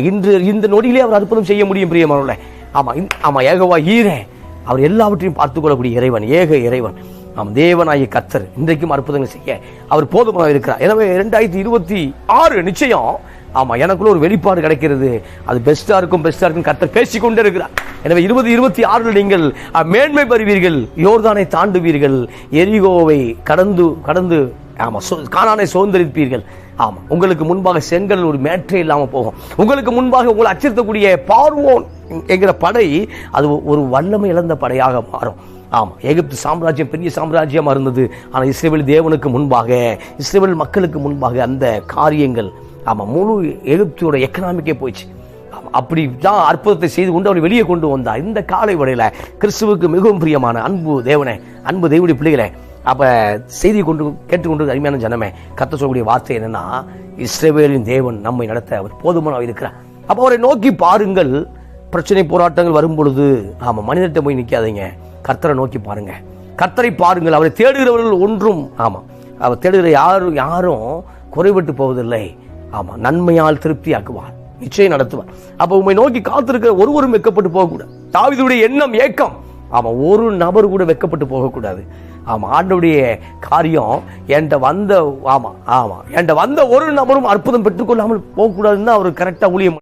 இன்று இந்த நொடியிலே அவர் அற்புதம் செய்ய முடியும் பிரியமானவர்களே. ஆமா யெகோவா ஈரே, அவர் எல்லாவற்றையும் பார்த்துக் கொள்ளக்கூடிய இறைவன், ஏக இறைவன். தேவனாகிய கர்த்தர் இன்றைக்கும் அற்புதங்கள் செய்ய அவர் போதுமாக இருக்கிறார். எனவே 2026 நிச்சயம் எனக்குள்ள ஒரு வெளிப்பாடு கிடைக்கிறது. அது பெஸ்டா இருக்கும் கர்த்தர் பேசிக்கொண்டே இருக்கிறார். எனவே 2026 நீங்கள் மேன்மை பெறுவீர்கள், யோர்தானை தாண்டுவீர்கள், எரிகோவை கடந்து கானானை சுதந்தரிப்பீர்கள். உங்களுக்கு முன்பாக செங்கல் ஒரு மேற்றே இல்லாம போகும். உங்களுக்கு முன்பாக உங்களை அச்சுறுத்தக்கூடிய பார்வோன் என்கிற படை அது ஒரு வல்லமை இழந்த படையாக மாறும். எகிப்து சாம்ராஜ்யம் பெரிய சாம்ராஜ்யமா இருந்தது. ஆனால் இஸ்ரவேல் தேவனுக்கு முன்பாக, இஸ்ரவேல் மக்களுக்கு முன்பாக அந்த காரியங்கள் முழு எகிப்தோட எக்கனாமிக்கே போயிடுச்சு. அப்படிதான் அற்புதத்தை செய்து கொண்டு அவரை வெளியே கொண்டு வந்தார். இந்த காலை வேளையில கிறிஸ்துவுக்கு மிகவும் பிரியமான அன்பு தேவனே, அன்பு தேவனுடைய பிள்ளைகளே, செய்தி கேட்டுக்கொண்டு அருமையான ஜனமே, கர்த்தர் சொல்லக்கூடிய வார்த்தை என்னன்னா, இஸ்ரவேலின் தேவன் நம்மை நடத்த அவர் போதுமானவர் இருக்கிறார். அப்ப அவரை நோக்கி பாருங்கள். பிரச்சனை போராட்டங்கள் வரும் பொழுது மனிதர்கிட்ட போய் நிக்காதீங்க, கர்த்தரை நோக்கி பாருங்க. கர்த்தரை பாருங்கள். அவரை தேடுகிறவர்கள் ஒன்றும் அவர் தேடுகிற யாரும் குறைபட்டு போவதில்லை. நன்மையால் திருப்தி ஆக்குவார், நிச்சயம் நடத்துவார். அப்ப உண்மை நோக்கி காத்திருக்கிற ஒருவரும் வெக்கப்பட்டு போகக்கூடாது. தாவீதுடைய எண்ணம், ஏக்கம், ஒரு நபர் கூட வெக்கப்பட்டு போகக்கூடாது. ஆண்டவருடைய காரியம் என்கிட்ட வந்த ஒரு நபரும் அற்புதம் பெற்றுக்கொள்ளாமல் போகக்கூடாதுன்னு அவர் கரெக்டா ஊழியம்